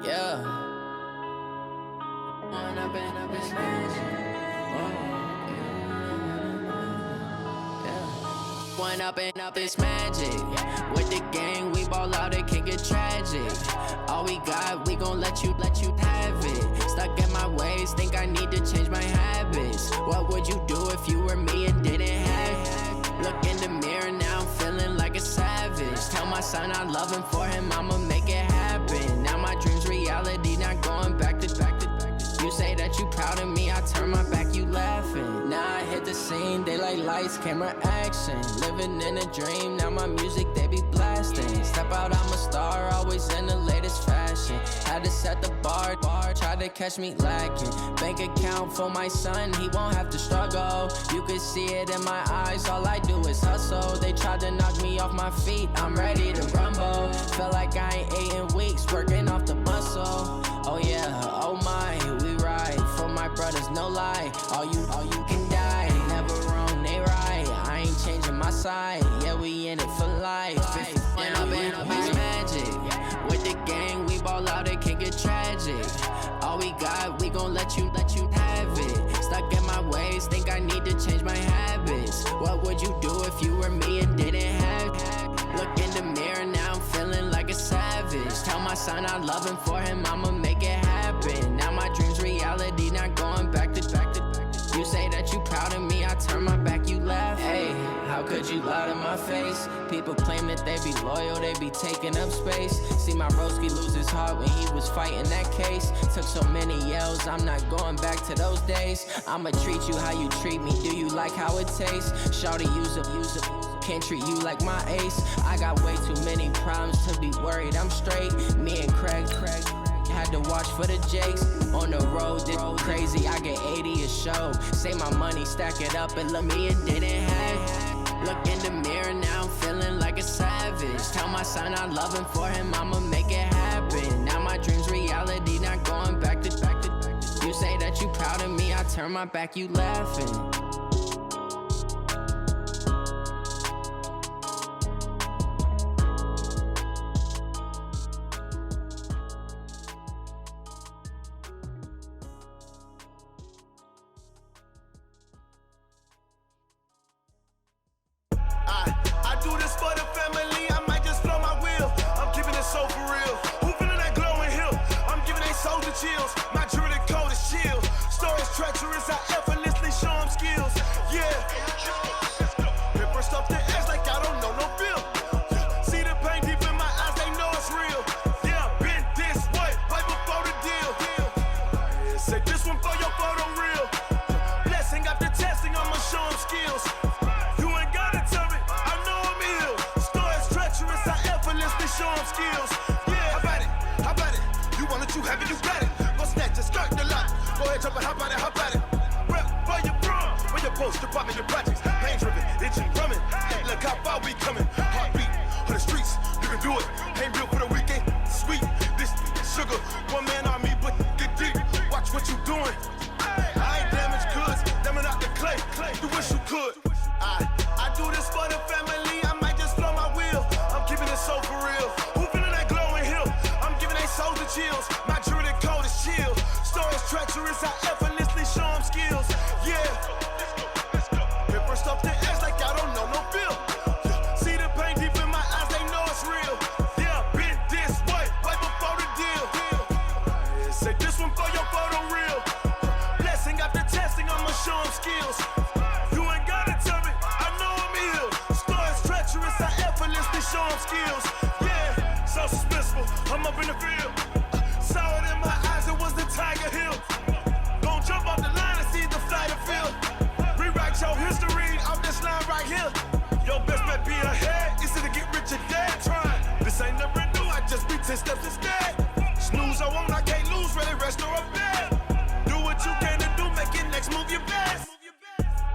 Yeah. When I've been up this magic. When up this magic. With the gang, we ball out, it can get tragic. All we got, we gon' let you have it. Stuck in my ways, think I need to change my habits. What would you do if you were me and didn't have it? Look in the mirror, now I'm feeling like a savage. Tell my son I love him, for him I'ma make it happen. Now my dream's reality, not going back to. You say that you proud of me, I turn my back, you laughing. Now I hit the scene, daylight lights, camera action. Living in a dream, now my music they be blasting. Step out, I'm a star, always in the latest fashion. Had to set the bar, try to catch me lacking. Bank account for my son, he won't have to struggle. You can see it in my eyes, all I do is hustle. They tried to knock me off my feet, I'm ready to rumble. Felt like I ain't ate in weeks, working off the muscle. Oh yeah, oh my, we ride for my brothers, no lie. All you can die, never wrong, they right. I ain't changing my side, yeah, we in it for life. When I've been up this magic. With the gang, we ball out, it can get tragic. All we got, we gon' let you have it. Stuck in my ways, think I need to change my habits. What would you do if you were me and didn't have it? Look in the mirror, now I'm feeling like a savage. Tell my son I love him, for him I'ma make it happen. Now my dream's reality, not going back to. You say that you proud of me, I turn my back, you laugh. Hey, how could you lie to my face? People claim that they be loyal, they be taking up space. See my broski lose his heart when he was fighting that case. Took so many yells, I'm not going back to those days. I'ma treat you how you treat me, do you like how it tastes? Shawty, use it. Can't treat you like my ace. I got way too many problems to be worried, I'm straight. Me and Craig had to watch for the Jakes. On the road, this crazy, I get 80 a show. Save my money, stack it up, and look me, it didn't have. Look in the mirror, now I'm feeling like a savage. Tell my son I love him, for him I'ma make it happen. Now my dream's reality, not going back to. You say that you proud of me, I turn my back, you laughing. Chills, my jewelry code is chill. Stories treacherous, I effortlessly show them skills. Yeah, paper stuff the edge like I don't know no feel. See the pain deep in my eyes, they know it's real. Yeah, been this way, right before the deal. Say this one for your photo real. Blessing after testing, I'ma show them skills. You ain't gotta tell me, I know I'm ill. Stories treacherous, I effortlessly show them skills. Yeah, how about it? You want it, you have it, you got it. Go snatch it, skirt the lot. Go ahead, jump it, how about it? Rep, where you from? Where you post, department, your projects. Pain driven, itching, drumming. Look how far we coming. Heartbeat for the streets, you can do it. Ain't built for the weekend, sweet. This sugar, one man army, but get deep. Watch what you doing. I ain't damaged goods, damn out the clay. You wish you could. I do this for the family, I might just blow my wheel. I'm keeping it so for real. Who feeling that glowing hill? I'm giving they souls the chills. My jewelry code is chill. Stories treacherous, I effortlessly show them skills. Yeah, paper stuff the edge like I don't know no feel. See the pain deep in my eyes, they know it's real. Yeah, been this way, right before the deal. Say this one for your photo real. Blessing after testing, I'ma show them skills. You ain't gotta tell me, I know I'm ill. Stories treacherous, I effortlessly show them skills. Yeah, so suspenseful, I'm up in the field. Saw it in my eyes, it was the Tiger Hill. Gon' jump off the line and see the flight of field. Rewrite your history off this line right here. Your best bet be ahead, easy to get rich or dead. Trying, this ain't never new, I just be 10 steps instead. Snooze I won't, I can't lose, ready, rest or up bed. Do what you can to do, make it next move your best.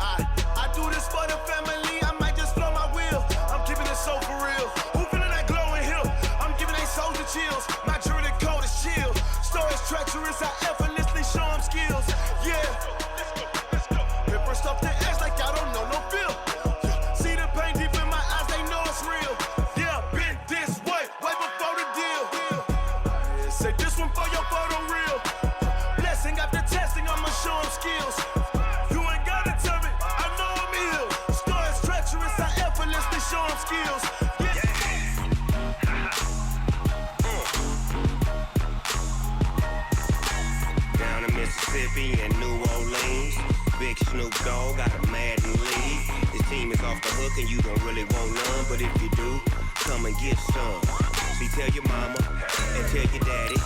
I do this for the family, I might just blow my wheel. I'm keeping it so for real. Who feeling that glowing hill? I'm giving they souls the chills. My jewelry code is chill. Stories treacherous, I effortlessly show them skills. Yeah, paper stuff the edge like I don't know no feel. See the pain deep in my eyes, they know it's real. Yeah, been this way, right before the deal. Say this one for skills. You ain't gotta tell me, I know I'm ill. Stories treacherous, I effortlessly show them skills. Down in Mississippi and New Orleans, Big Snoop Dogg got a Madden league. His team is off the hook and you don't really want none, but if you do, come and get some. See, tell your mama and tell your daddy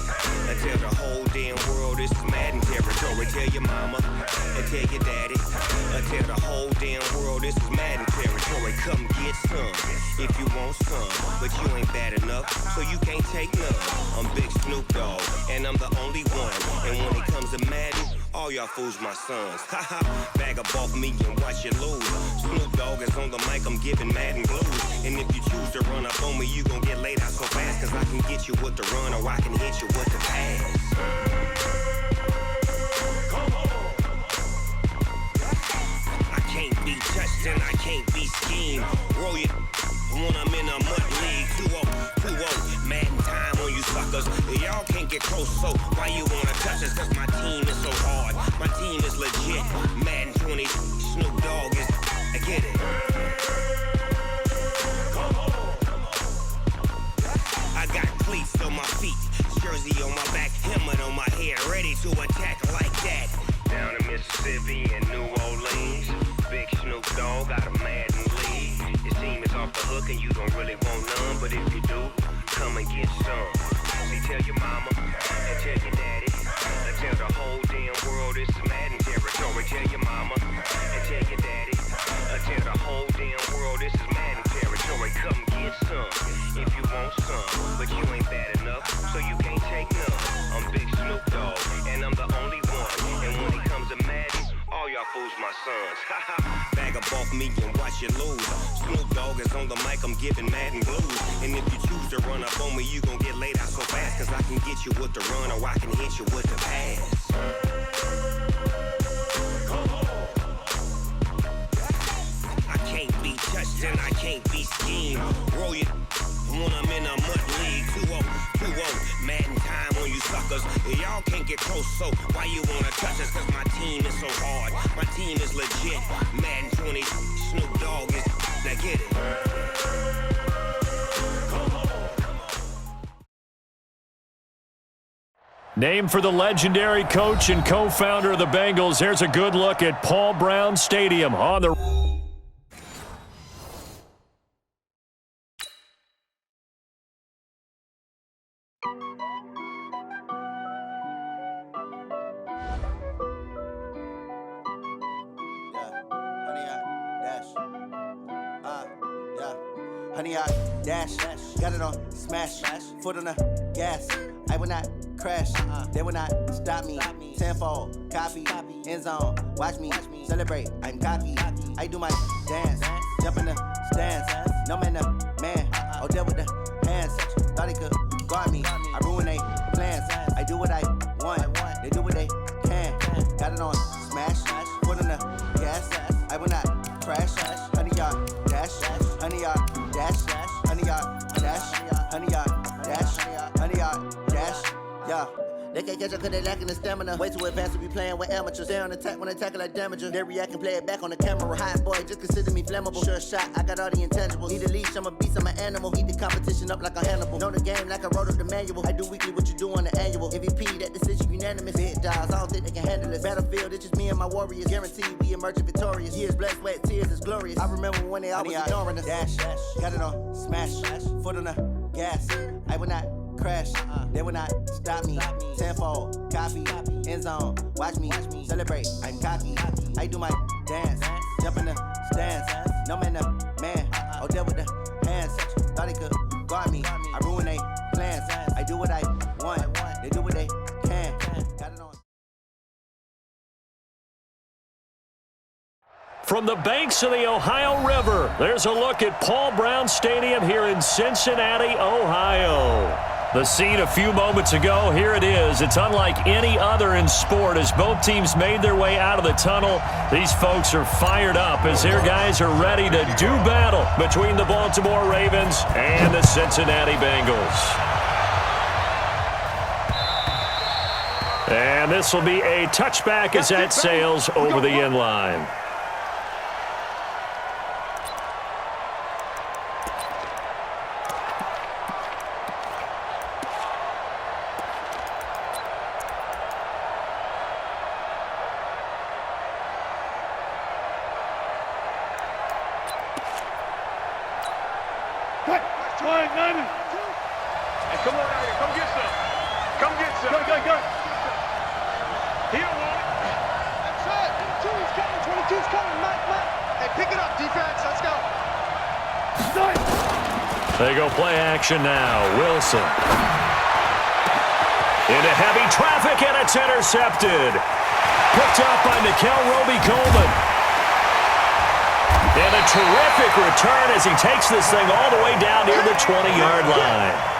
and tell the whole damn world this is Madden territory. Tell your mama and tell your daddy and tell the whole damn world this is Madden territory. Come get some if you want some, but you ain't bad enough, so you can't take none. I'm Big Snoop Dogg and I'm the only one, and when it comes to Madden, all y'all fools my sons. Haha, bag up off me and watch you lose. Snoop Dogg is on the mic, I'm giving Madden blues. And if you choose to run up on me, you gon' get laid out so fast, cause I can get you with the run or I can hit you with the pass. I can't be touched and I can't be schemed. Roll you when I'm in a mud league. 2-0, Madden time on you suckers. Y'all can't get close, so why you wanna touch us? Cause my team is so hard, my team is legit. Madden 20, Snoop Dogg is, I get it. I got cleats on my feet, jersey on my back, helmet on my head, ready to attack like that. Down in Mississippi and New Orleans, Big Snoop Dogg got a Madden league. His team is off the hook and you don't really want none, but if you do, come and get some. See, tell your mama and tell your daddy and tell the whole damn world this is Madden territory. Tell your mama and tell your daddy and tell the whole damn world this is Madden territory. Come get some if you want some, but you ain't bad enough, so you can't take none. I'm Big Snoop Dogg and I'm the only one, and when it comes to Madden, all y'all fools my sons. Bag up off me and watch you lose. Snoop Dogg is on the mic, I'm giving Madden blues. And if you choose to run up on me, you gon' get laid out so fast, cause I can get you with the run or I can hit you with the pass. I can't be touched and I can't be schemed. Roll you when I'm in a mud league. 2-0, Madden time on you suckers. Y'all can't get close, so why you wanna touch us? Cause my team is so hard, my team is legit. Madden 20, Snoop Dogg is, now get it. Named for the legendary coach and co-founder of the Bengals, here's a good look at Paul Brown Stadium on the... Honey, I dash, got it on smash, foot on the gas. I will not crash, they will not stop me. Tenfold, copy, end zone, watch me celebrate. I'm cocky, I do my dance, jump in the stands. No man, man, oh deal with the hands. Thought he could guard me, I ruin they plans. I do what I want, they do what they can. Got it on smash, foot on the gas. I will not crash, honey, y'all dash, honey, y'all dash, honey, y'all dash, honey, y'all dash, honey, y'all dash, yeah. They can't catch up cause they lacking the stamina. Way too advanced to be playing with amateurs. Stay on attack when they tackle like damager. They react and play it back on the camera. Hot boy, just consider me flammable. Sure shot, I got all the intangibles. Need a leash, I'm a beast, I'm an animal. Heat the competition up like a Hannibal. Know the game like I wrote up the manual. I do weekly what you do on the annual. MVP, that decision unanimous. Big dials, I don't think they can handle it. Battlefield, it's just me and my warriors. Guaranteed we emerging victorious. Years, blood, sweat, tears, is glorious. I remember when they always ignoring us. Dash, got it on smash, foot on the gas. I will not crash, they will not stop me. Tenfold, copy, end zone, watch me celebrate. I'm cocky, I do my dance, jump in the stands. No man, man, oh deal with the hands. Thought he could guard me, I ruin they plans. I do what I want, they do what they can. Got it on. From the banks of the Ohio River, there's a look at Paul Brown Stadium here in Cincinnati, Ohio. The scene a few moments ago, here it is. It's unlike any other in sport as both teams made their way out of the tunnel. These folks are fired up as their guys are ready to do battle between the Baltimore Ravens and the Cincinnati Bengals. And this will be a touchback as that sails over the end line. Come on out here. Come get some. Come get some. Go. He don't want it. That's it. 22's coming. 22's coming. Mike. Hey, pick it up, defense. Let's go. They go play action now. Wilson. Into heavy traffic, and it's intercepted. Picked up by Nickel Roby-Coleman. And a terrific return as he takes this thing all the way down near the 20-yard line.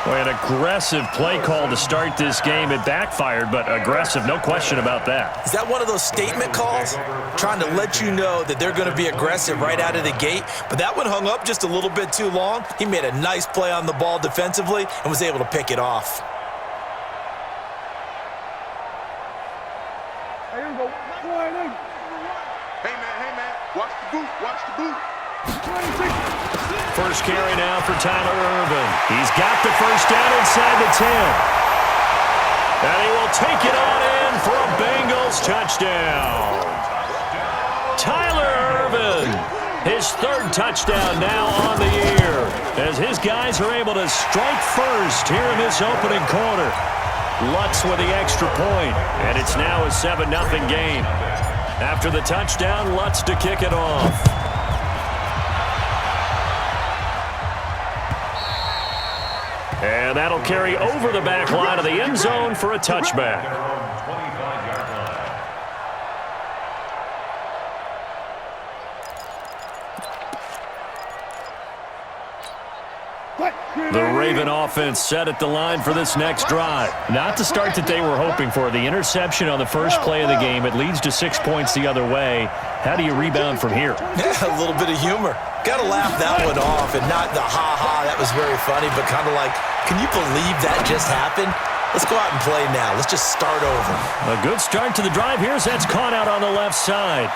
Boy, an aggressive play call to start this game. It backfired, but aggressive, no question about that. Is that one of those statement calls? Trying to let you know that they're going to be aggressive right out of the gate, but that one hung up just a little bit too long. He made a nice play on the ball defensively and was able to pick it off. Hey, man. Watch the boot. First carry now for Tyler Ervin. He's got the first down inside the 10. And he will take it on in for a Bengals touchdown. Tyler Ervin, his third touchdown now on the year, as his guys are able to strike first here in this opening quarter. Lutz with the extra point, and it's now a 7-0 game. After the touchdown, Lutz to kick it off. And that'll carry over the back line of the end zone for a touchback. The Raven offense set at the line for this next drive. Not the start that they were hoping for. The interception on the first play of the game. It leads to 6 points the other way. How do you rebound from here? Yeah, a little bit of humor. Got to laugh that one off, and not the ha-ha, that was very funny, but kind of like, can you believe that just happened? Let's go out and play now. Let's just start over. A good start to the drive here as that's caught out on the left side.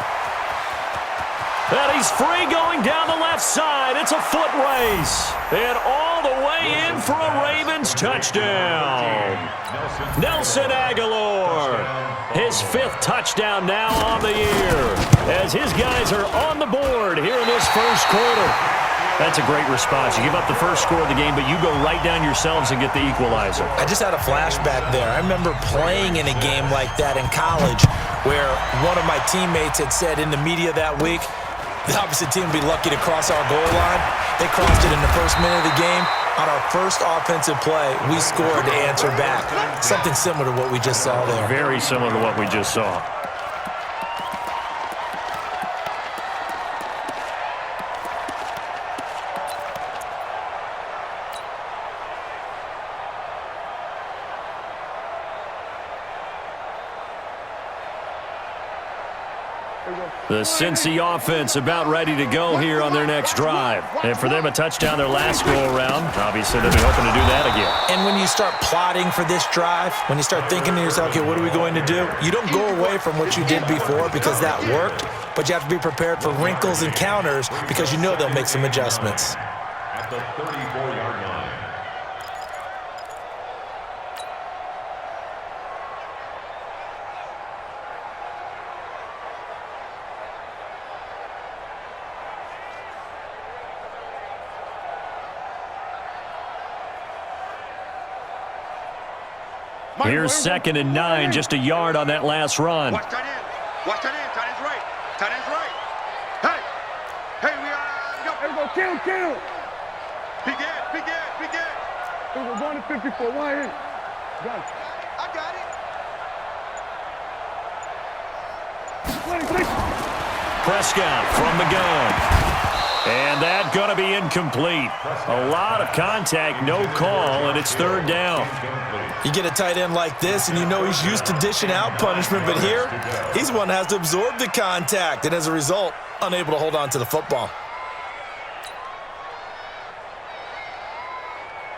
And he's free going down the left side. It's a foot race. And all the way in for a Ravens touchdown. Nelson Aguilar. His 5th touchdown now on the year. As his guys are on the board here in this first quarter. That's a great response. You give up the first score of the game, but you go right down yourselves and get the equalizer. I just had a flashback there. I remember playing in a game like that in college where one of my teammates had said in the media that week, the opposite team would be lucky to cross our goal line. They crossed it in the first minute of the game. On our first offensive play, we scored to answer back. Something similar to what we just saw there. Very similar to what we just saw. The Cincy offense about ready to go here on their next drive. And for them, a touchdown their last go-around. Obviously, they'll be hoping to do that again. And when you start plotting for this drive, when you start thinking to yourself, okay, what are we going to do? You don't go away from what you did before because that worked, but you have to be prepared for wrinkles and counters because you know they'll make some adjustments. At the 34-yard line. Here's 2nd and 9, just a yard on that last run. Watch tight end. Tight end's right. Hey, we are. There we go. Kill. Big Ed. We're going to 54. Why in? Got it. I got it. Prescott from the gun. And that's going to be incomplete. A lot of contact, no call, and it's 3rd down. You get a tight end like this, and you know he's used to dishing out punishment, but here, he's the one that has to absorb the contact, and as a result, unable to hold on to the football.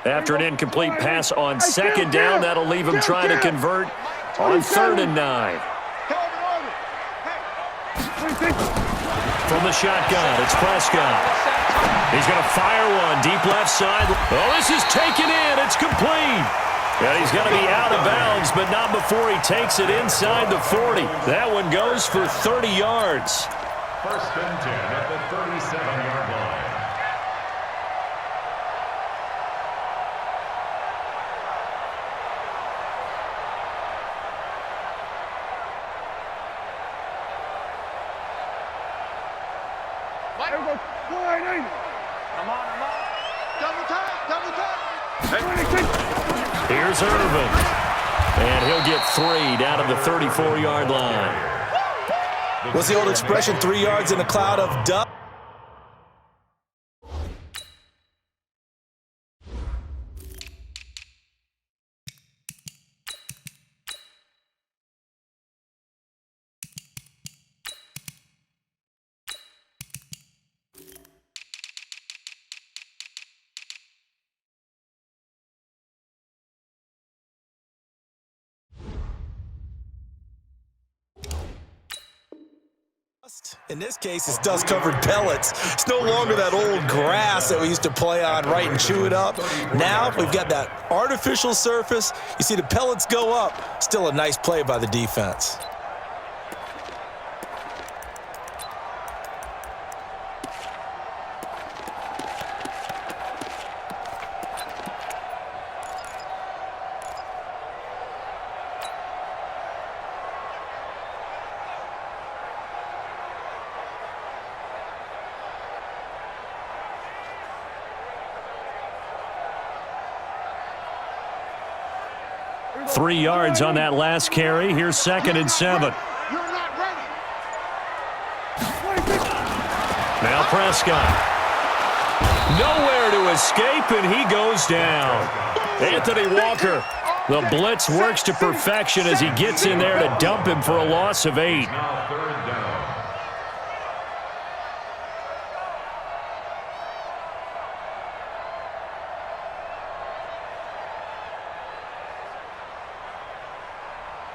After an incomplete pass on 2nd down, that'll leave him trying to convert On 3rd and 9. From the shotgun, it's Prescott. He's going to fire one deep left side. Oh, this is taken in. It's complete. And he's going to be out of bounds, but not before he takes it inside the 40. That one goes for 30 yards. 1st and 10 at the 37-yard line. Here's Irvin. And he'll get 3 down to the 34-yard line. What's the old expression, 3 yards in a cloud of dust? In this case, it's dust-covered pellets. It's no longer that old grass that we used to play on, right, and chew it up. Now we've got that artificial surface. You see the pellets go up. Still a nice play by the defense. Three yards on that last carry. Here's 2nd and 7. Now Prescott. Nowhere to escape, and he goes down. Anthony Walker. The blitz works to perfection as he gets in there to dump him for a loss of 8. Now 3rd down.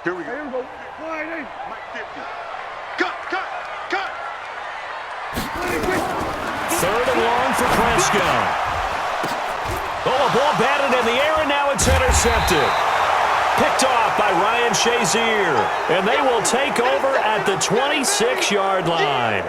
Here we go. Here we go. Mike 50. Cut. 3rd and long for Prescott. Oh, a ball batted in the air, and now it's intercepted. Picked off by Ryan Shazier. And they will take over at the 26-yard line.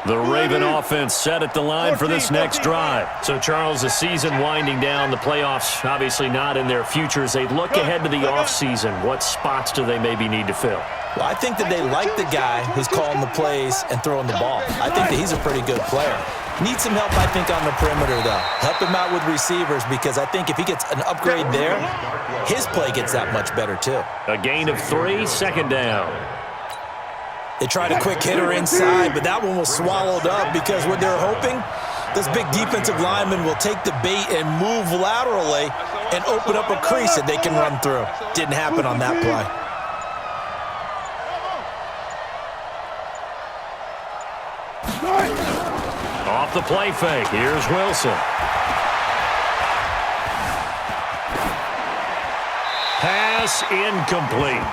The Raven offense set at the line for this next drive. So, Charles, the season winding down, the playoffs obviously not in their futures. They look ahead to the offseason. What spots do they maybe need to fill? Well, I think that they like the guy who's calling the plays and throwing the ball. I think that he's a pretty good player. Needs some help, I think, on the perimeter, though. Help him out with receivers, because I think if he gets an upgrade there, his play gets that much better, too. A gain of 3, 2nd down. They tried a quick hitter inside, but that one was swallowed up because what they're hoping, this big defensive lineman will take the bait and move laterally and open up a crease that they can run through. Didn't happen on that play. Off the play fake. Here's Wilson. Pass incomplete.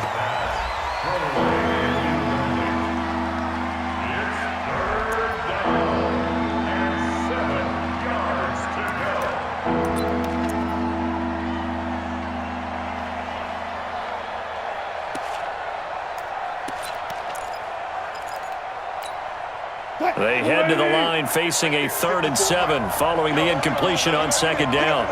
They head to the line facing a 3rd and 7 following the incompletion on 2nd down.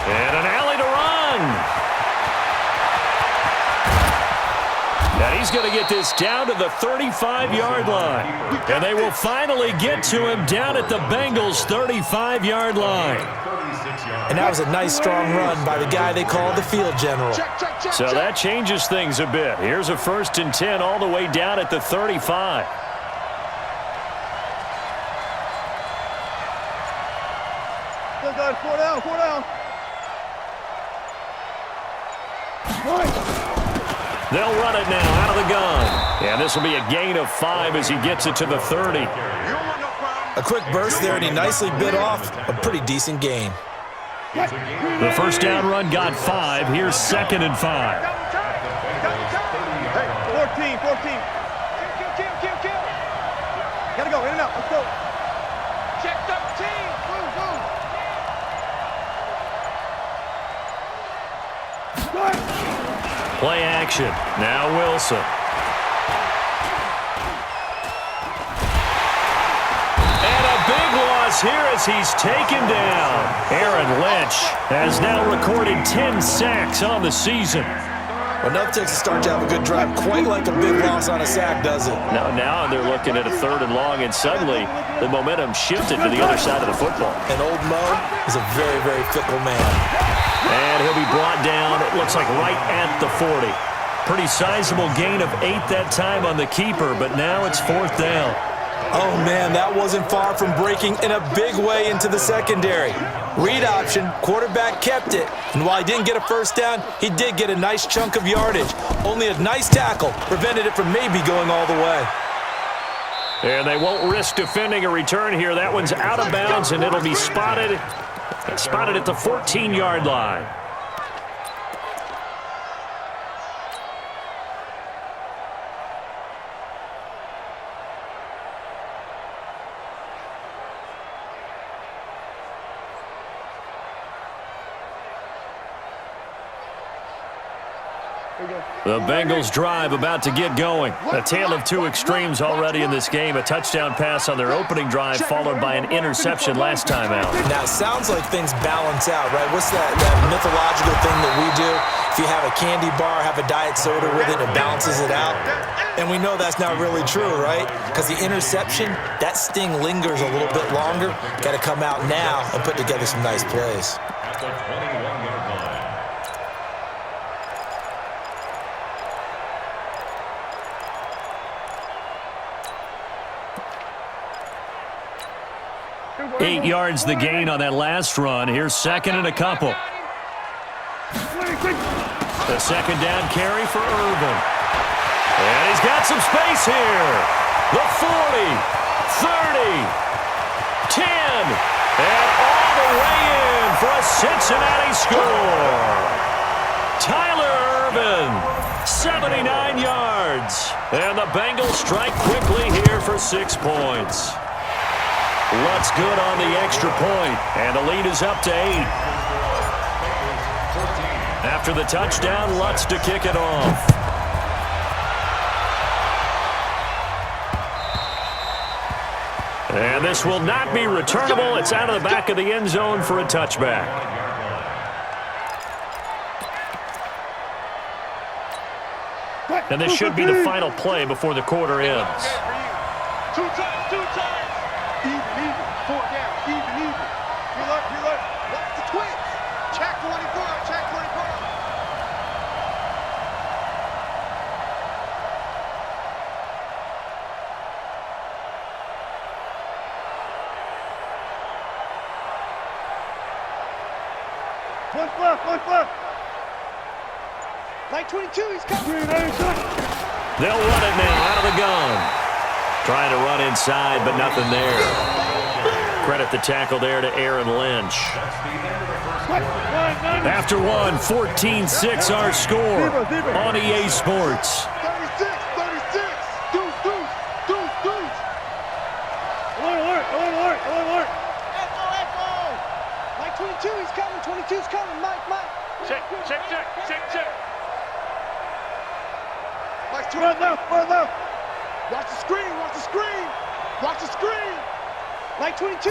And an alley to run. And he's going to get this down to the 35-yard line. And they will finally get to him down at the Bengals' 35-yard line. And that was a nice, strong run by the guy they call the field general. So that changes things a bit. Here's a 1st and 10 all the way down at the 35. Good, guys. 4 down. They'll run it now out of the gun. And this will be a gain of 5 as he gets it to the 30. A quick burst there, and he nicely bit off a pretty decent gain. The first down run got 5. Here's 2nd and 5. Hey, 14. Kill. Gotta go, in and out, let's go. Check 13, move. Play action. Now Wilson. And a big loss here as he's taken down. Aaron Lynch has now recorded 10 sacks on the season. Well, enough takes a start to have a good drive, quite like a big loss on a sack, does it? Now they're looking at a 3rd and long, and suddenly the momentum shifted to the other side of the football. And old Mo is a very, very fickle man. And he'll be brought down, it looks like right at the 40. Pretty sizable gain of 8 that time on the keeper, but now it's 4th down. Oh, man, that wasn't far from breaking in a big way into the secondary. Read option, quarterback kept it, and while he didn't get a first down, he did get a nice chunk of yardage. Only a nice tackle prevented it from maybe going all the way. And they won't risk defending a return here. That one's out of bounds, and it'll be spotted at the 14-yard line. The Bengals drive about to get going. A tale of 2 extremes already in this game. A touchdown pass on their opening drive followed by an interception last time out. Now, it sounds like things balance out, right? What's that mythological thing that we do? If you have a candy bar, have a diet soda with it, it balances it out. And we know that's not really true, right? Because the interception, that sting lingers a little bit longer. Got to come out now and put together some nice plays. At the 21-yard line. 8 yards the gain on that last run. Here's 2nd and a couple. The 2nd down carry for Irvin. And he's got some space here. The 40, 30, 10, and all the way in for a Cincinnati score. Tyler Irvin, 79 yards. And the Bengals strike quickly here for 6 points. Lutz good on the extra point, and the lead is up to 8. After the touchdown, Lutz to kick it off. And this will not be returnable. It's out of the back of the end zone for a touchback. And this should be the final play before the quarter ends. 2 times. Even. 4 down. Even. Reload. Watch the twins. Check 24. One left. Like 22, he's coming. They'll run it now out of the gun. Trying to run inside, but nothing there. Credit the tackle there to Aaron Lynch. After one, 14-6 our score on EA Sports. 36. Deuce. Alert. Echo. Like 22, he's coming. 22's coming. Mike. Check. Mike's 2 left. Watch the screen. Like 22.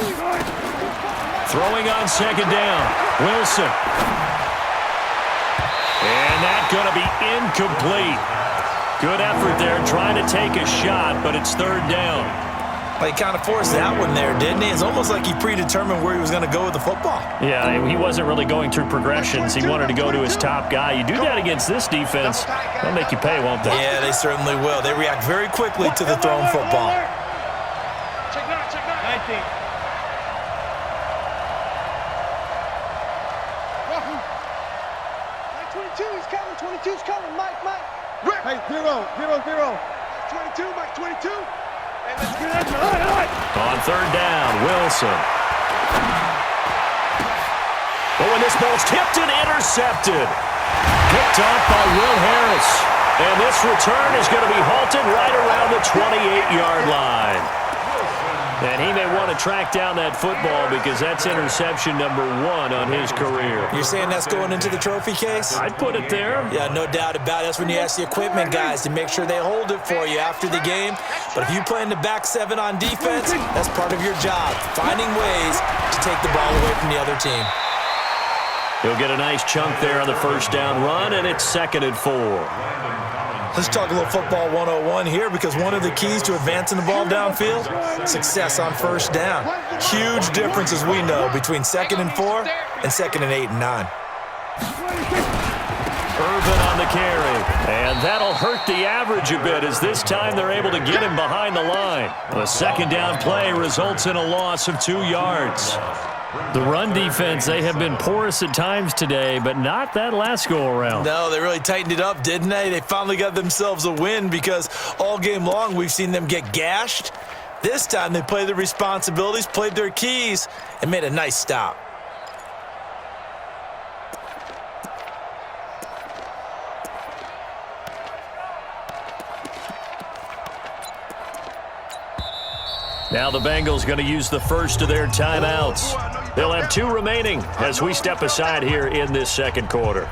Throwing on 2nd down. Wilson. And that's going to be incomplete. Good effort there trying to take a shot, but it's 3rd down. Well, he kind of forced that one there, didn't he? It's almost like he predetermined where he was going to go with the football. Yeah, he wasn't really going through progressions. He wanted to go to his top guy. You do that against this defense, they'll make you pay, won't they? Yeah, they certainly will. They react very quickly to the thrown football. Check 19. Like 22, he's coming. 22's coming, Mike. Hey, 0, 0, 0. 22, Mike, 22. Hey, let's get it. On third down, Wilson. But when this ball's tipped and intercepted. Picked off by Will Harris. And this return is going to be halted right around the 28-yard line. And he may want to track down that football because that's interception number 1 on his career. You're saying that's going into the trophy case? I'd put it there. Yeah, no doubt about it. That's when you ask the equipment guys to make sure they hold it for you after the game. But if you play in the back 7 on defense, that's part of your job, finding ways to take the ball away from the other team. He'll get a nice chunk there on the first down run, and it's 2nd and 4. Let's talk a little football 101 here because one of the keys to advancing the ball downfield, success on first down. Huge difference, as we know, between 2nd and 4 and 2nd and 8 and 9. Irvin on the carry, and that'll hurt the average a bit as this time they're able to get him behind the line. The 2nd down play results in a loss of 2 yards. The run defense, they have been porous at times today, but not that last go-around. No, they really tightened it up, didn't they? They finally got themselves a win because all game long we've seen them get gashed. This time they played their responsibilities, played their keys, and made a nice stop. Now the Bengals going to use the first of their timeouts. They'll have 2 remaining as we step aside here in this 2nd quarter.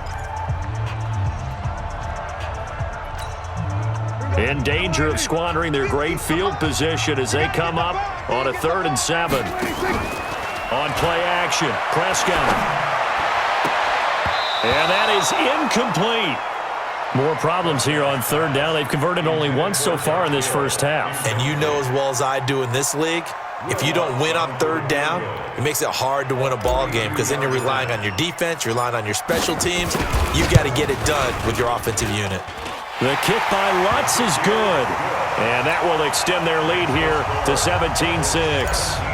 In danger of squandering their great field position as they come up on a 3rd and 7. On play action, Prescott. And that is incomplete. More problems here on 3rd down. They've converted only once so far in this first half. And you know as well as I do in this league, if you don't win on 3rd down, it makes it hard to win a ball game because then you're relying on your defense, you're relying on your special teams. You've got to get it done with your offensive unit. The kick by Lutz is good. And that will extend their lead here to 17-6.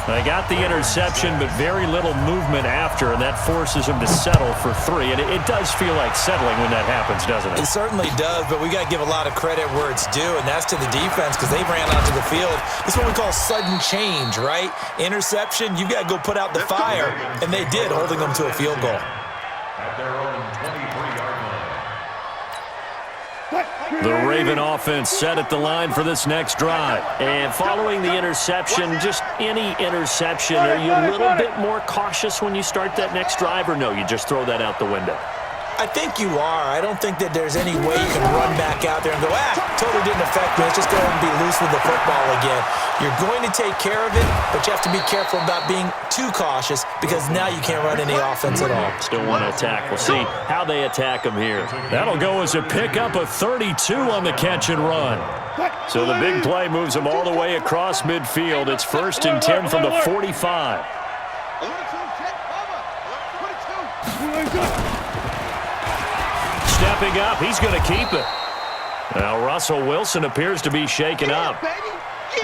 They got the interception, but very little movement after, and that forces them to settle for 3. And it does feel like settling when that happens, doesn't it? It certainly does, but we got to give a lot of credit where it's due, and that's to the defense because they ran onto the field. This is what we call sudden change, right? Interception, you've got to go put out the fire, and they did, holding them to a field goal. At their own 23-yard line. The Raven offense set at the line for this next drive. And following the interception, just any interception, are you a little bit more cautious when you start that next drive, or no, you just throw that out the window? I think you are. I don't think that there's any way you can run back out there and go, totally didn't affect me. Let's just go ahead and be loose with the football again. You're going to take care of it, but you have to be careful about being too cautious because now you can't run any offense at all. Still want to attack. We'll see how they attack them here. That'll go as a pickup of 32 on the catch and run. So the big play moves them all the way across midfield. It's 1st and 10 from the 45. Stepping up, he's going to keep it. Now Russell Wilson appears to be shaken up.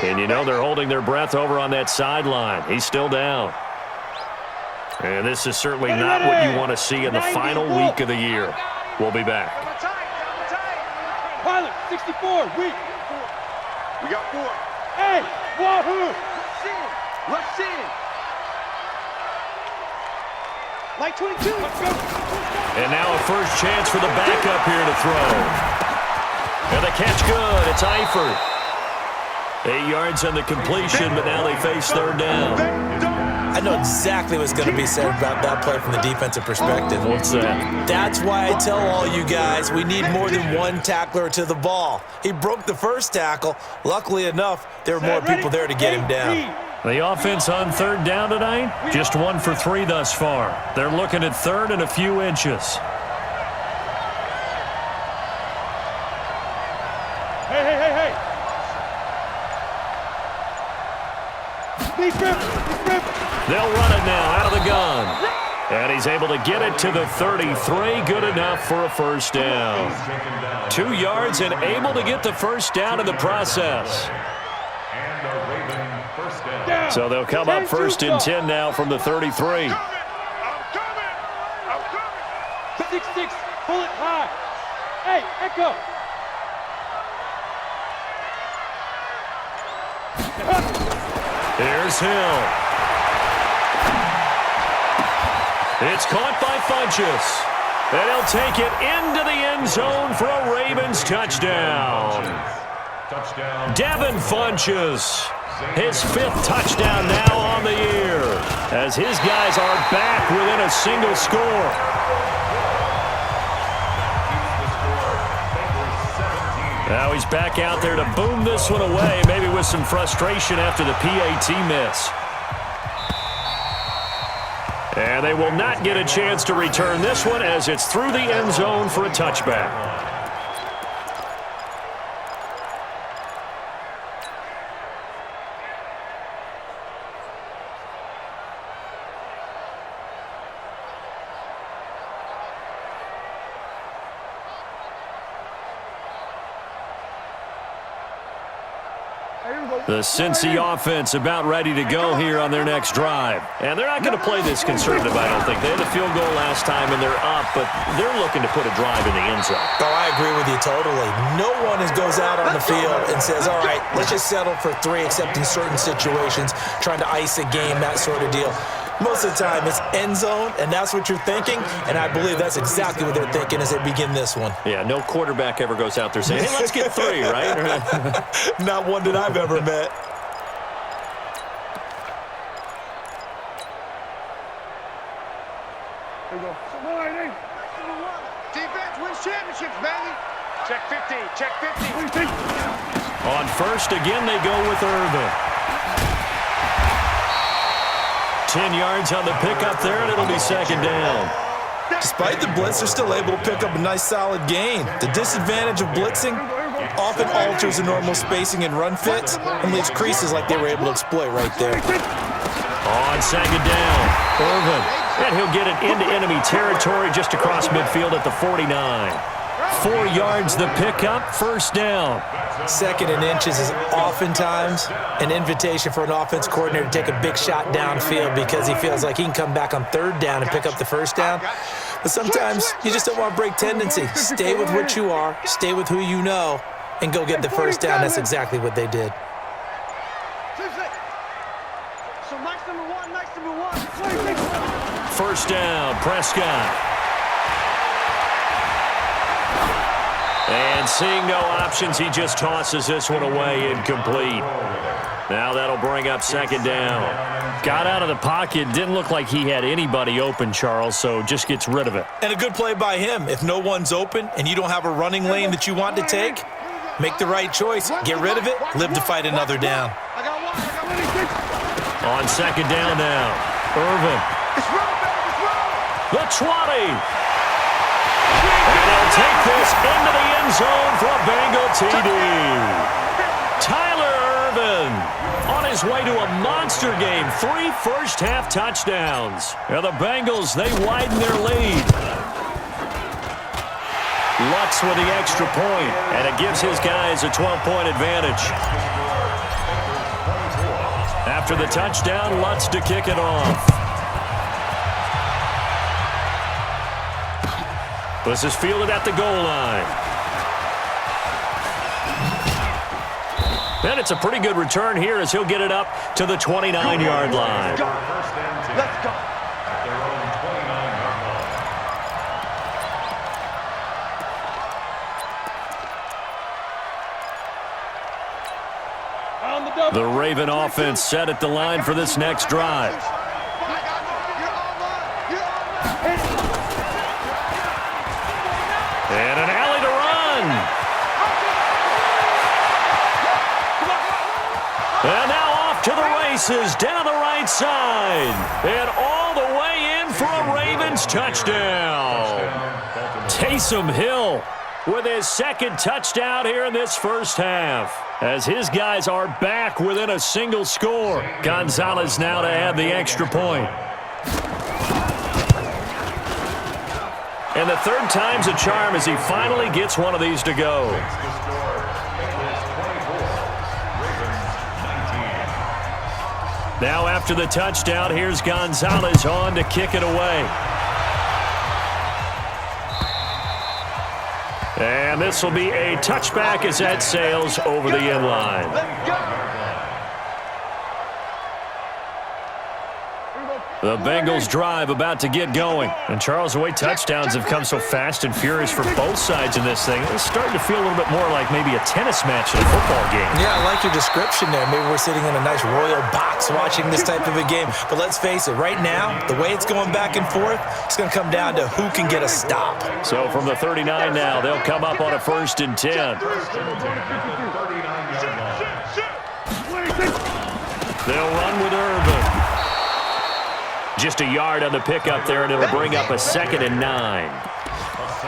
And you know they're holding their breath over on that sideline. He's still down. And this is certainly not what you want to see in the final week of the year. We'll be back. Pilot, 64, weak. We got 4. Hey, Wahoo! Rush in. Mike 22. Let's go. And now a first chance for the backup here to throw. And the catch good. It's Eifert. 8 yards on the completion, but now they face 3rd down. I know exactly what's going to be said about that play from the defensive perspective. What's that? That's why I tell all you guys we need more than one tackler to the ball. He broke the first tackle. Luckily enough, there were more people there to get him down. The offense on 3rd down tonight, just 1 for 3 thus far. They're looking at 3rd and a few inches. Hey. They'll run it now out of the gun. And he's able to get it to the 33. Good enough for a first down. 2 yards and able to get the first down in the process. And a Raven first down. So they'll come up 1st and 10 now from the 33. 6-6, Pull it high. Hey, Echo. Here's Hill. It's caught by Funchess. And he'll take it into the end zone for a Ravens touchdown. Devin Funchess, his 5th touchdown now on the year, as his guys are back within a single score. Now he's back out there to boom this one away, maybe with some frustration after the PAT miss. And they will not get a chance to return this one as it's through the end zone for a touchback. The Cincy offense about ready to go here on their next drive. And they're not going to play this conservative, I don't think. They had a field goal last time, and they're up, but they're looking to put a drive in the end zone. Oh, I agree with you totally. No one goes out on the field and says, all right, let's just settle for 3, except in certain situations, trying to ice a game, that sort of deal. Most of the time, it's end zone, and that's what you're thinking, and I believe that's exactly what they're thinking as they begin this one. Yeah, no quarterback ever goes out there saying, hey, let's get 3, right? Not one that I've ever met. There you go. Defense wins championships, baby. Check 50. Check 50. On first, again, they go with Irvin. 10 yards on the pickup there, and it'll be 2nd down. Despite the blitz, they're still able to pick up a nice, solid gain. The disadvantage of blitzing often alters the normal spacing and run fits and leaves creases like they were able to exploit right there. On 2nd down, Irvin. And he'll get it into enemy territory just across midfield at the 49. 4 yards the pickup, 1st down. 2nd and inches is oftentimes an invitation for an offense coordinator to take a big shot downfield because he feels like he can come back on 3rd down and pick up the 1st down. But sometimes you just don't want to break tendency. Stay with what you are, stay with who you know, and go get the 1st down. That's exactly what they did. So Mike's number one. 1st down, Prescott. And seeing no options, he just tosses this one away, incomplete. Now that'll bring up 2nd down. Got out of the pocket, didn't look like he had anybody open, Charles, so just gets rid of it. And a good play by him. If no one's open and you don't have a running lane that you want to take, make the right choice. Get rid of it, live to fight another down. On 2nd down now, Irvin. The 20. And he'll take this into the end zone for a Bengal TD. Tyler Irvin on his way to a monster game. 3 first-half touchdowns. And the Bengals, they widen their lead. Lutz with the extra point, and it gives his guys a 12-point advantage. After the touchdown, Lutz to kick it off. This is fielded at the goal line. And it's a pretty good return here as he'll get it up to the 29-yard line. Let's go. The Raven offense set at the line for this next drive. And an alley to run. And now off to the races down the right side. And all the way in for a Ravens touchdown. Taysom Hill with his 2nd touchdown here in this first half, as his guys are back within a single score. Gonzalez now to add the extra point. And the 3rd time's a charm as he finally gets one of these to go. Now after the touchdown, here's Gonzalez on to kick it away. And this will be a touchback as that sails over the end line. The Bengals drive about to get going. And Charles, the way touchdowns have come so fast and furious for both sides in this thing, it's starting to feel a little bit more like maybe a tennis match in a football game. Yeah, I like your description there. Maybe we're sitting in a nice royal box watching this type of a game. But let's face it, right now, the way it's going back and forth, it's going to come down to who can get a stop. So from the 39 now, they'll come up on a 1st and 10. They'll run with Irvin. Just a yard on the pickup there, and it'll bring up a 2nd and 9.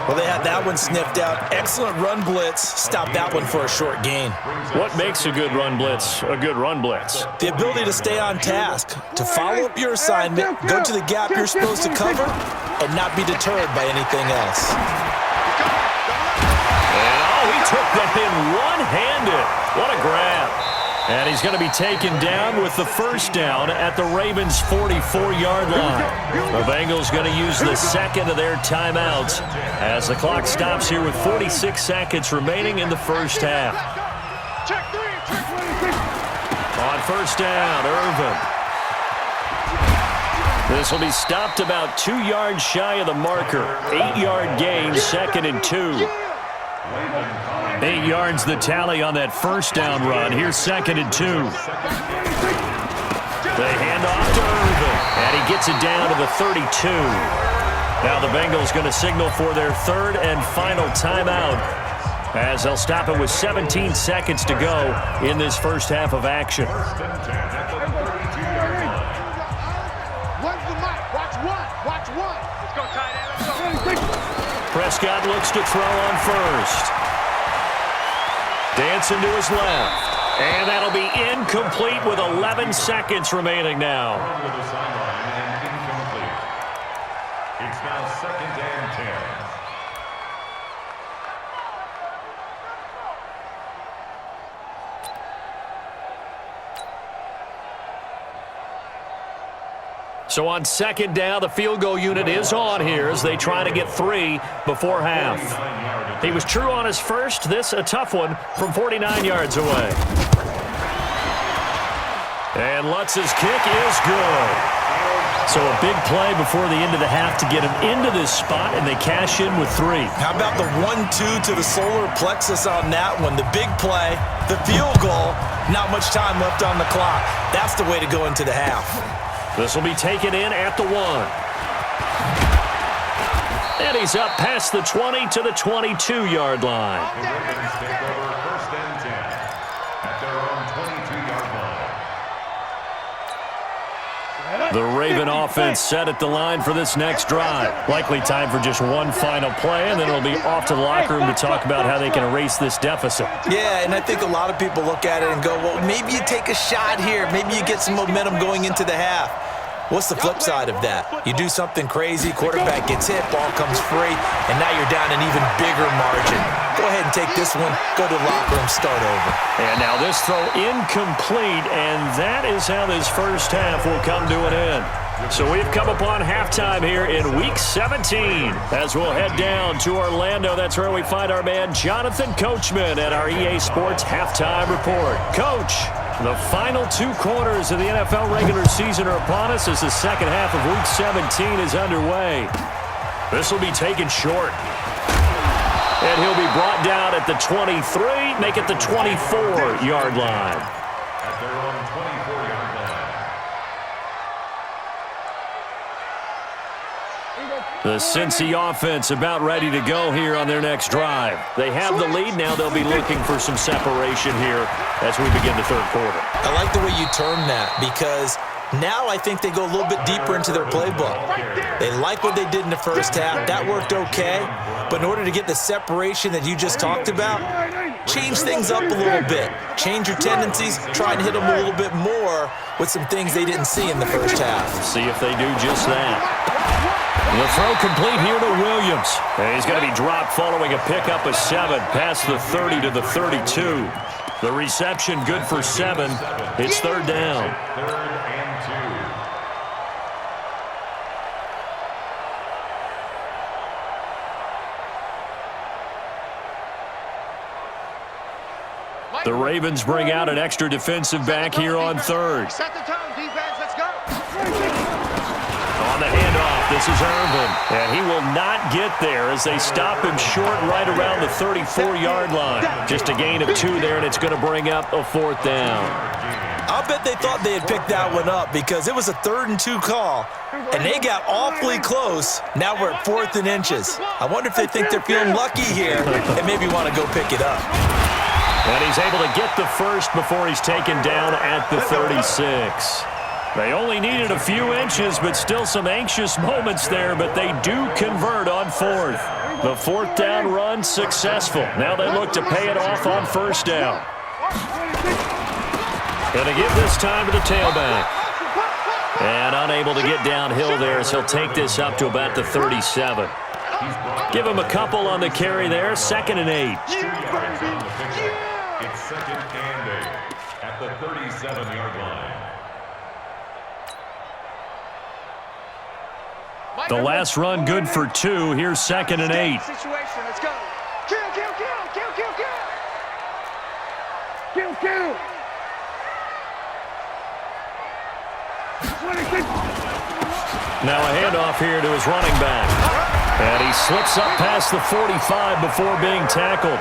Well, they had that one sniffed out. Excellent run blitz. Stop that one for a short gain. What makes a good run blitz a good run blitz? The ability to stay on task, to follow up your assignment, go to the gap you're supposed to cover, and not be deterred by anything else. And he took that in one-handed. What a grab. And he's going to be taken down with the 1st down at the Ravens' 44-yard line. The Bengals going to use the 2nd of their timeouts as the clock stops here with 46 seconds remaining in the 1st half. On 1st down, Irvin. This will be stopped about 2 yards shy of the marker. 8-yard gain, 2nd and 2. 8 yards the tally on that 1st down run. Here's 2nd and 2. They hand off to Irvin, and he gets it down to the 32. Now the Bengals going to signal for their 3rd and final timeout as they'll stop it with 17 seconds to go in this 1st half of action. Prescott looks to throw on 1st. Dancing to his left. And that'll be incomplete with 11 seconds remaining now. It's now 2nd and 10. So on 2nd down, the field goal unit is on here as they try to get 3 before half. He was true on his first. This a tough one from 49 yards away. And Lutz's kick is good. So a big play before the end of the half to get him into this spot, and they cash in with 3. How about the 1-2 to the solar plexus on that one? The big play, the field goal, not much time left on the clock. That's the way to go into the half. This will be taken in at the 1. And he's up past the 20 to the 22-yard line. The Ravens take over 1st and 10 at their own 22-yard line. The Raven offense set at the line for this next drive. Likely time for just one final play, and then it'll be off to the locker room to talk about how they can erase this deficit. Yeah, and I think a lot of people look at it and go, well, maybe you take a shot here. Maybe you get some momentum going into the half. What's the flip side of that? You do something crazy, quarterback gets hit, ball comes free, and now you're down an even bigger margin. Go ahead and take this one, go to the locker room, start over. And now this throw incomplete, and that is how this 1st half will come to an end. So we've come upon halftime here in Week 17. As we'll head down to Orlando, that's where we find our man Jonathan Coachman at our EA Sports Halftime Report. Coach, the final 2 quarters of the NFL regular season are upon us as the 2nd half of Week 17 is underway. This will be taken short. And he'll be brought down at the 23, make it the 24-yard line. At their own 24-yard line. The Cincy offense about ready to go here on their next drive. They have the lead. Now they'll be looking for some separation here as we begin the 3rd quarter. I like the way you term that because now I think they go a little bit deeper into their playbook. They like what they did in the 1st half. That worked okay. But in order to get the separation that you just talked about, change things up a little bit. Change your tendencies. Try and hit them a little bit more with some things they didn't see in the 1st half. See if they do just that. The throw complete here to Williams. And he's going to be dropped following a pickup of 7 past the 30 to the 32. The reception good for 7. It's 3rd down. 3rd and 2. 2 2. The Ravens bring out an extra defensive back here on third. Set the tone, defense. Let's go. On the handoff, this is Irvin. And he will not get there as they stop him short right around the 34-yard line. Just a gain of 2 there, and it's going to bring up a 4th down. I'll bet they thought they had picked that one up because it was a 3rd and 2 call, and they got awfully close. Now we're at 4th and inches. I wonder if they think they're feeling lucky here and maybe want to go pick it up. And he's able to get the first before he's taken down at the 36. They only needed a few inches, but still some anxious moments there, but they do convert on 4th. The 4th down run successful. Now they look to pay it off on 1st down. Going to give this time to the tailback. And unable to get downhill there, so he'll take this up to about the 37. Give him a couple on the carry there. 2nd and 8. It's 2nd and 8 at the 37-yard line. The last run good for 2. Here's 2nd and 8. Situation. Let's go. Kill. Kill. 26. Now a handoff here to his running back. And he slips up past the 45 before being tackled.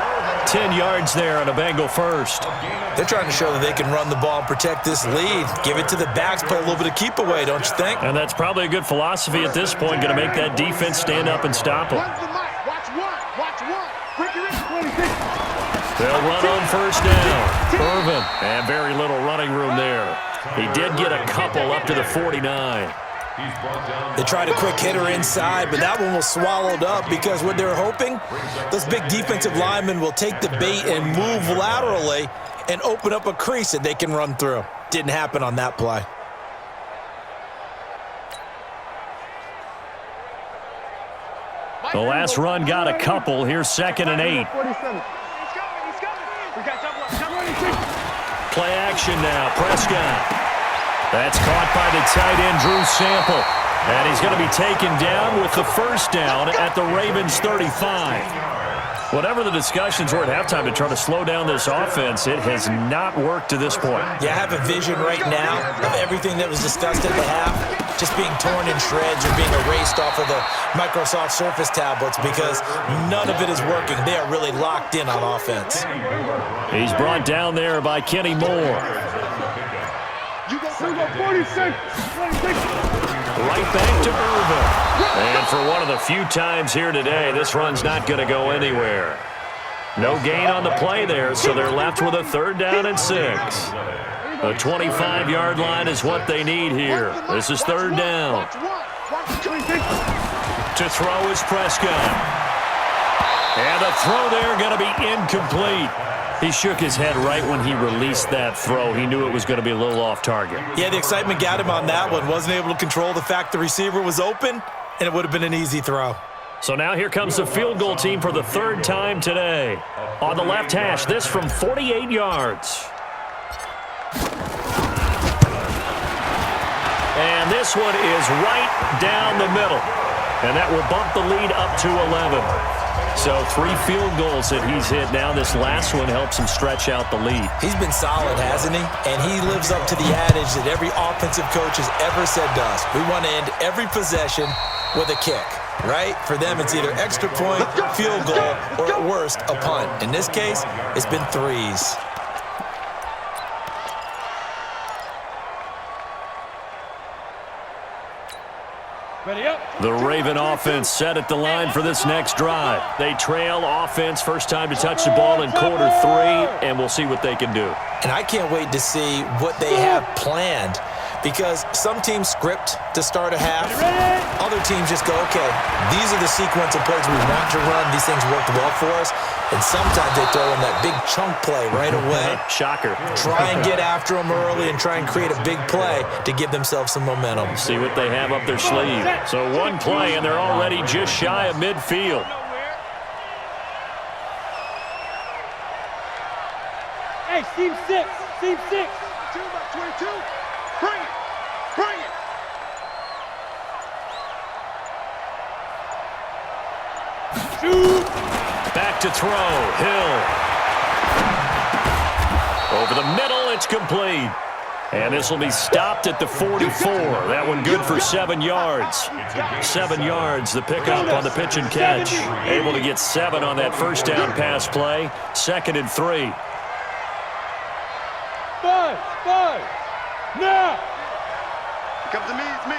10 yards there on a Bengal first. They're trying to show that they can run the ball and protect this lead. Give it to the backs, play a little bit of keep away, don't you think? And that's probably a good philosophy at this point, going to make that defense stand up and stop them. Watch one. Quick, you're in. 26. They'll run on 1st down. Irvin, and very little running room there. He did get a couple up to the 49. They tried a quick hitter inside, but that one was swallowed up because what they're hoping, those big defensive linemen will take the bait and move laterally and open up a crease that they can run through. Didn't happen on that play. The last run got a couple. Here's 2nd and 8. 47. We got double. Play action now. Prescott. That's caught by the tight end, Drew Sample. And he's going to be taken down with the 1st down at the Ravens' 35. Whatever the discussions were at halftime to try to slow down this offense, it has not worked to this point. Yeah, I have a vision right now of everything that was discussed at the half just being torn in shreds or being erased off of the Microsoft Surface tablets because none of it is working. They are really locked in on offense. He's brought down there by Kenny Moore. You go 46. 26. Right back to Irvin. And for one of the few times here today, this run's not going to go anywhere. No gain on the play there, so they're left with a 3rd down and 6. The 25-yard line is what they need here. This is 3rd down. To throw is Prescott. And the throw there going to be incomplete. He shook his head right when he released that throw. He knew it was going to be a little off target. Yeah, the excitement got him on that one. Wasn't able to control the fact the receiver was open, and it would have been an easy throw. So now here comes the field goal team for the 3rd time today. On the left hash, this from 48 yards. And this one is right down the middle. And that will bump the lead up to 11. So 3 field goals that he's hit now. This last one helps him stretch out the lead. He's been solid, hasn't he? And he lives up to the adage that every offensive coach has ever said to us. We want to end every possession with a kick, right? For them, it's either extra point, field goal, or at worst, a punt. In this case, it's been 3s. The Raven offense set at the line for this next drive. They trail offense, first time to touch the ball in quarter 3, and we'll see what they can do. And I can't wait to see what they have planned because some teams script to start a half. Other teams just go, okay, these are the sequence of plays we want to run. These things worked well for us. And sometimes they throw in that big chunk play right away. Shocker. Try and get after them early and try and create a big play to give themselves some momentum. See what they have up their sleeve. So one play, and they're already just shy of midfield. Hey, team 6. Team 6. 22. Bring it. Bring it. Shoot. Back to throw. Hill. Over the middle, it's complete. And this will be stopped at the 44. That one good for 7 yards. 7 yards, the pickup on the pitch and catch. Able to get 7 on that first down pass play. 2nd and 3. 5, now! Here comes to me, it's me.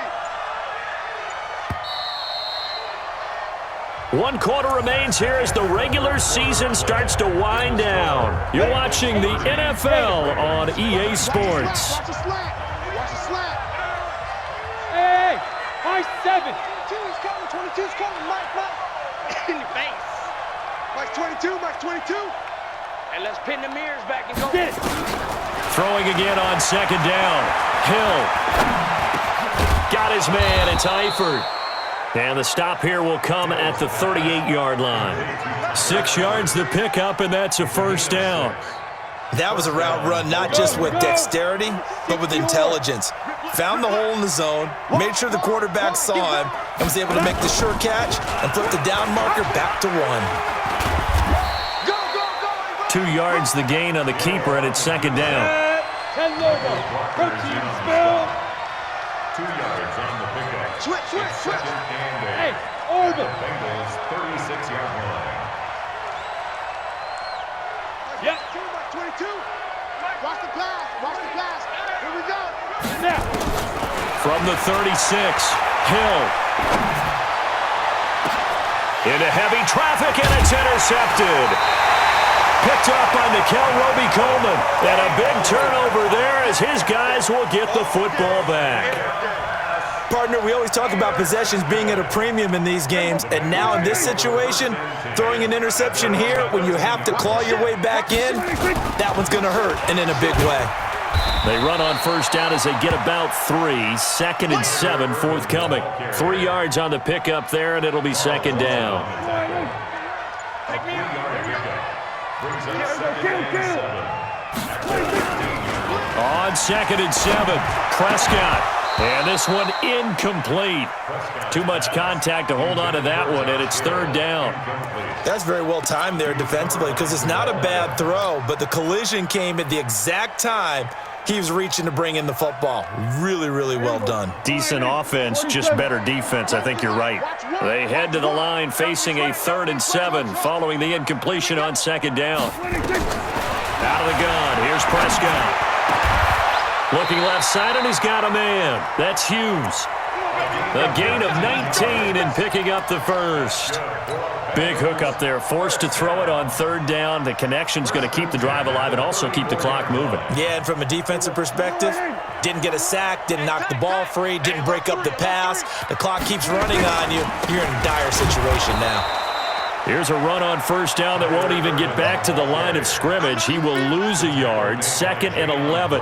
1 quarter remains here as the regular season starts to wind down. You're watching the NFL on EA Sports. Watch the slant. Watch the slant. Hey, high 7. 22's coming, 22's coming. Mike. In your face. Mike's 22, Mike's 22. And let's pin the mirrors back and go. Get it. Throwing again on 2nd down. Hill. Got his man. It's Eifert. And the stop here will come at the 38-yard line. 6 yards the pickup, and that's a first down. That was a route run not just with dexterity, but with intelligence. Found the hole in the zone, made sure the quarterback saw him, and was able to make the sure catch and flip the down marker back to 1. 2 yards the gain on the keeper, and it's 2nd down. 10 logo. Protein spill. 2 yards on the pickup. Switch. Hey, over. Bengals 36-yard line. Yep. Mike 22. Watch the pass. Here we go. Now. From the 36, Hill. Into heavy traffic, and it's intercepted. Picked up by Nickel Roby-Coleman. And a big turnover there as his guys will get the football back. Partner, we always talk about possessions being at a premium in these games, and now in this situation, throwing an interception here when you have to claw your way back in, that one's going to hurt, and in a big way. They run on first down as they get about 3. 2nd and 7 forthcoming. 3 yards on the pickup there, and it'll be 2nd down. On 2nd and 7, Prescott. And this one incomplete. Too much contact to hold on to that one, and it's 3rd down. That's very well timed there defensively because it's not a bad throw, but the collision came at the exact time he was reaching to bring in the football. Really, really well done. Decent offense, just better defense. I think you're right. They head to the line facing a 3rd and 7 following the incompletion on 2nd down. Out of the gun, here's Prescott. Looking left side, and he's got a man. That's Hughes. A gain of 19 and picking up the first. Big hook up there, forced to throw it on 3rd down. The connection's going to keep the drive alive and also keep the clock moving. Yeah, and from a defensive perspective, didn't get a sack, didn't knock the ball free, didn't break up the pass. The clock keeps running on you. You're in a dire situation now. Here's a run on first down that won't even get back to the line of scrimmage. He will lose a yard. 2nd and 11.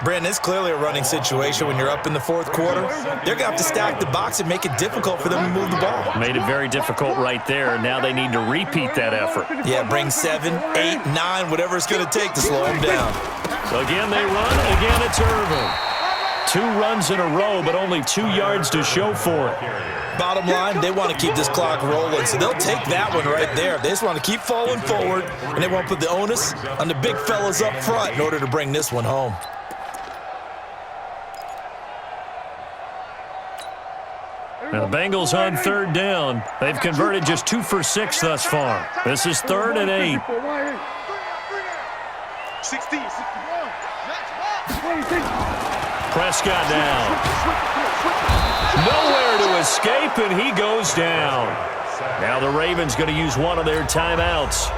Brandon, it's clearly a running situation when you're up in the 4th quarter. They're going to have to stack the box and make it difficult for them to move the ball. Made it very difficult right there. Now they need to repeat that effort. Yeah, bring 7, 8, 9, whatever it's going to take to slow them down. So again, they run. Again, it's Irvin. 2 runs in a row, but only 2 yards to show for it. Bottom line, they want to keep this clock rolling, so they'll take that one right there. They just want to keep falling forward, and they want to put the onus on the big fellas up front in order to bring this one home. And the Bengals on 3rd down. They've converted just 2 for 6 thus far. This is 3rd and 8. 16. Prescott down. Nowhere to escape, and he goes down. Now the Ravens going to use one of their timeouts.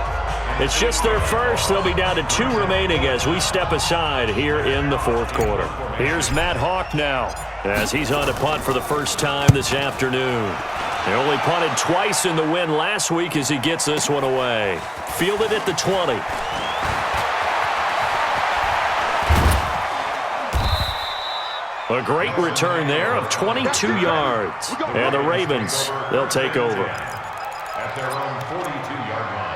It's just their first. They'll be down to 2 remaining as we step aside here in the 4th quarter. Here's Matt Hawk now as he's on to punt for the first time this afternoon. He only punted twice in the win last week as he gets this one away. Fielded at the 20. A great return there of 22 yards. And the Ravens, they'll take over. At their own 42-yard line.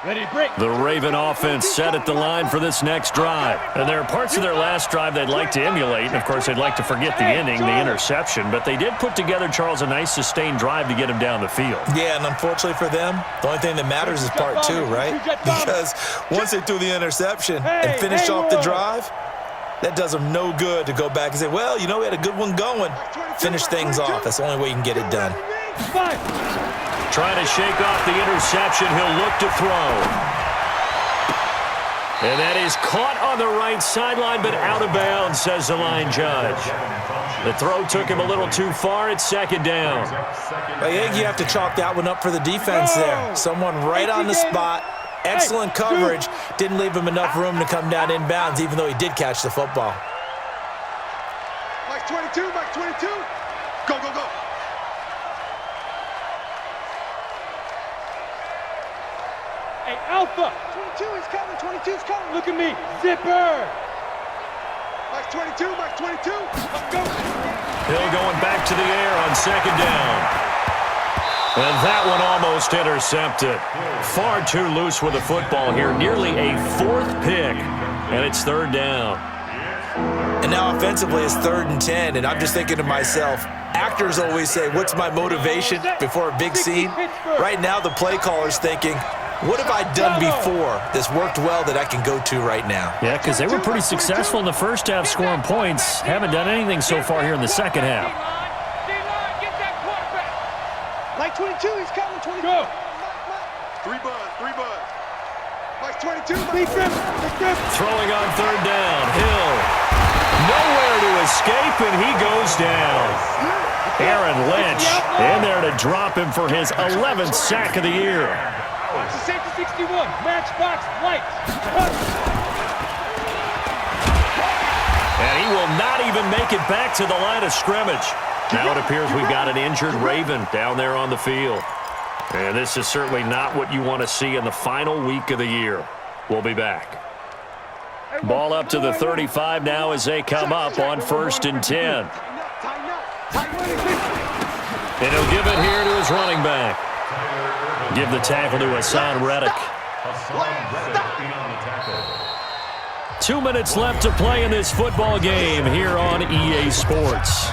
The Raven offense set at the line for this next drive. And there are parts of their last drive they'd like to emulate. And, of course, they'd like to forget the ending, the interception. But they did put together, Charles, a nice sustained drive to get him down the field. Yeah, and unfortunately for them, the only thing that matters is part two, right? Because once they threw the interception and finished off the drive, that does them no good to go back and say, well, you know, we had a good one going. Finish things off. That's the only way you can get it done. Trying to shake off the interception. He'll look to throw. And that is caught on the right sideline, but out of bounds, says the line judge. The throw took him a little too far. It's second down. I think you have to chalk that one up for the defense there. Someone right on the spot. Excellent coverage. Didn't leave him enough room to come down inbounds, even though he did catch the football. Mike 22, Mike 22. Go, go, go. Hey, Alpha. 22, he's coming. 22's coming. Look at me. Zipper. Mike 22, Mike 22. Let's go. Hill going back to the air on second down. And that one almost intercepted. Far too loose with the football here. Nearly a fourth pick. And it's third down. And now offensively it's 3rd and 10. And I'm just thinking to myself, actors always say, what's my motivation before a big scene? Right now the play caller's thinking, what have I done before that's worked well that I can go to right now? Yeah, because they were pretty successful in the first half scoring points. Haven't done anything so far here in the second half. Mike 22, he's coming. 22. Go. Three bud. Mike 22. Throwing on third down. Hill. Nowhere to escape, and he goes down. Aaron Lynch in there to drop him for his 11th sack of the year. Watch the safety 61. Matchbox lights. And he will not even make it back to the line of scrimmage. Now it appears we've got an injured Raven down there on the field. And this is certainly not what you want to see in the final week of the year. We'll be back. Ball up to the 35 now as they come up on 1st and 10. And he'll give it here to his running back. Give the tackle to Hassan Reddick. 2 minutes left to play in this football game here on EA Sports.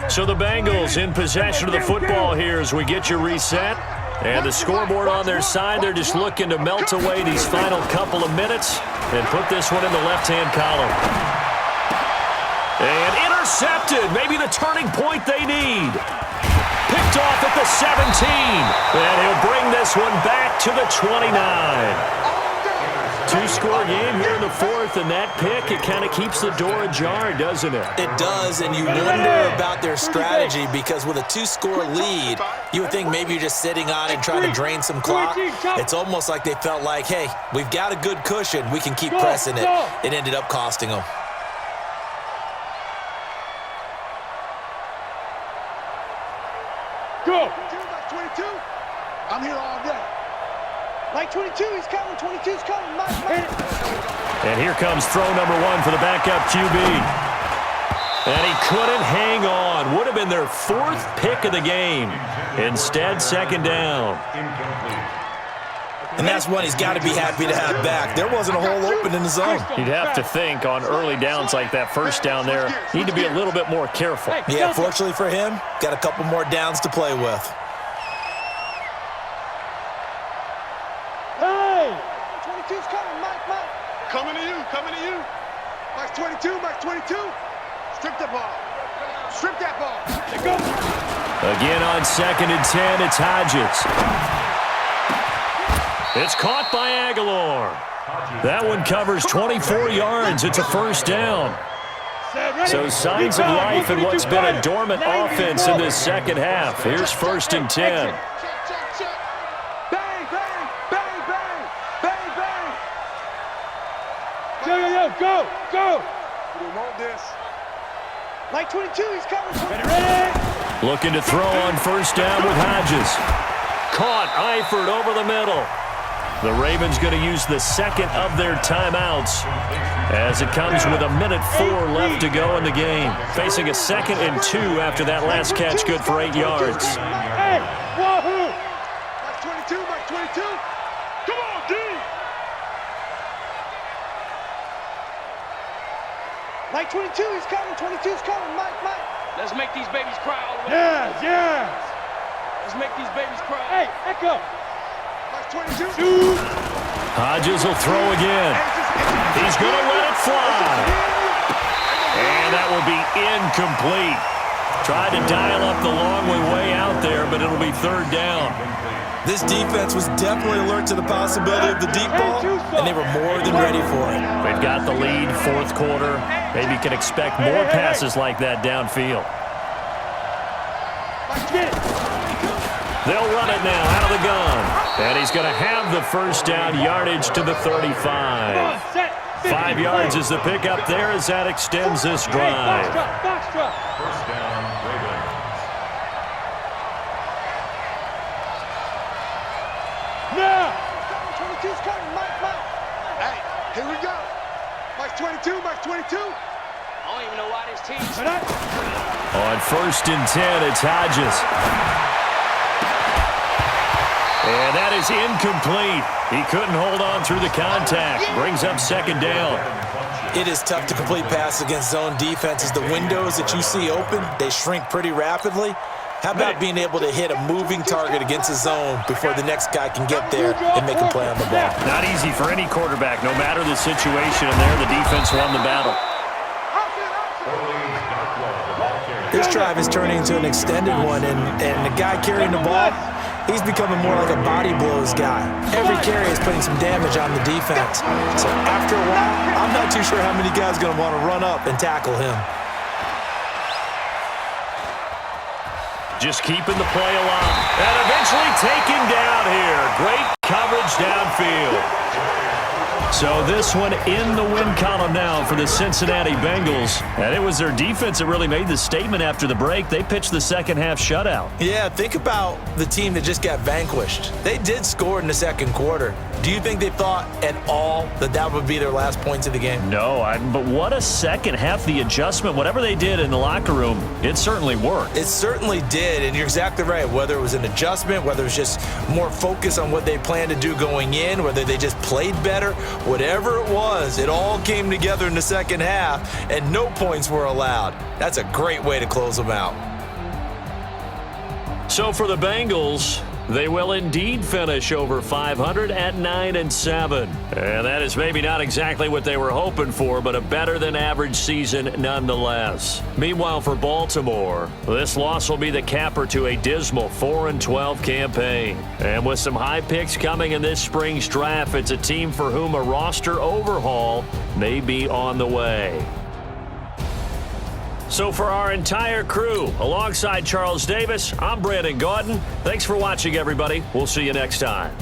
So the Bengals in possession of the football here as we get you reset. And the scoreboard on their side, they're just looking to melt away these final couple of minutes and put this one in the left-hand column. And intercepted, maybe the turning point they need. Picked off at the 17, and he'll bring this one back to the 29. Two-score game here in the 4th, and that pick, it kind of keeps the door ajar, doesn't it? It does, and you wonder about their strategy because with a 2-score lead, you would think maybe you're just sitting on it trying to drain some clock. It's almost like they felt like, hey, we've got a good cushion. We can keep pressing it. It ended up costing them. Go. 22. I'm here all day. Mike 22, he's coming. 22's coming. Mike. And here comes throw number 1 for the backup QB. And he couldn't hang on. Would have been their 4th pick of the game. Instead, second down. And that's one he's got to be happy to have back. There wasn't a hole open in the zone. You'd have to think on early downs like that first down there, need to be a little bit more careful. Yeah, fortunately for him, got a couple more downs to play with. Hey! 22's coming, Mike. Coming to you. Mike 22, Mike 22. Strip that ball. Again on 2nd and 10, it's Hodges. It's caught by Aguilar. That one covers 24 yards. It's a first down. So signs of life in what's been a dormant offense in this second half. Here's 1st and 10. Go. We want this. Mike 22, he's coming. Ready. Looking to throw on 1st down with Hodges. Caught Eifert over the middle. The Ravens going to use the 2nd of their timeouts as it comes with 1:04 left to go in the game. Facing a 2nd and 2 after that last catch, good for 8 yards. Hey, wahoo! 22, Mike 22. Come on, D. Mike 22, he's coming. 22's coming. Mike. Let's make these babies cry all the way. Yes. Let's make these babies cry. Hey, Echo. Mike 22. Hodges will throw again. He's going to let it fly. And that will be incomplete. Tried to dial up the long way out there, but it'll be third down. This defense was definitely alert to the possibility of the deep ball, and they were more than ready for it. They've got the lead, fourth quarter. Maybe can expect more passes like that downfield. They'll run it now out of the gun. And he's going to have the first down, yardage to the 35. 5 yards is the pickup there as that extends this drive. First down, Ravens. Now. 22's coming. Mike. Hey, here we go. Mike 22. Mike 22. I don't even know why this team's... On 1st and 10, it's Hodges. And that is incomplete. He couldn't hold on through the contact. Brings up second down. It is tough to complete passes against zone defenses. The windows that you see open, they shrink pretty rapidly. How about being able to hit a moving target against a zone before the next guy can get there and make a play on the ball? Not easy for any quarterback, no matter the situation. And there, the defense won the battle. This drive is turning into an extended one, and the guy carrying the ball, he's becoming more like a body blows guy. Every carry is putting some damage on the defense. So after a while, I'm not too sure how many guys are going to want to run up and tackle him. Just keeping the play alive. And eventually taken down here. Great coverage downfield. So this one in the win column now for the Cincinnati Bengals. And it was their defense that really made the statement after the break. They pitched the second half shutout. Yeah, think about the team that just got vanquished. They did score in the second quarter. Do you think they thought at all that that would be their last points of the game? No, but what a second half. The adjustment, whatever they did in the locker room, it certainly worked. It certainly did, and you're exactly right. Whether it was an adjustment, whether it was just more focus on what they planned to do going in, whether they just played better, whatever it was, it all came together in the second half, and no points were allowed. That's a great way to close them out. So for the Bengals, they will indeed finish over 500 at 9-7. And that is maybe not exactly what they were hoping for, but a better-than-average season nonetheless. Meanwhile, for Baltimore, this loss will be the capper to a dismal 4-12 campaign. And with some high picks coming in this spring's draft, it's a team for whom a roster overhaul may be on the way. So for our entire crew, alongside Charles Davis, I'm Brandon Gaudin. Thanks for watching, everybody. We'll see you next time.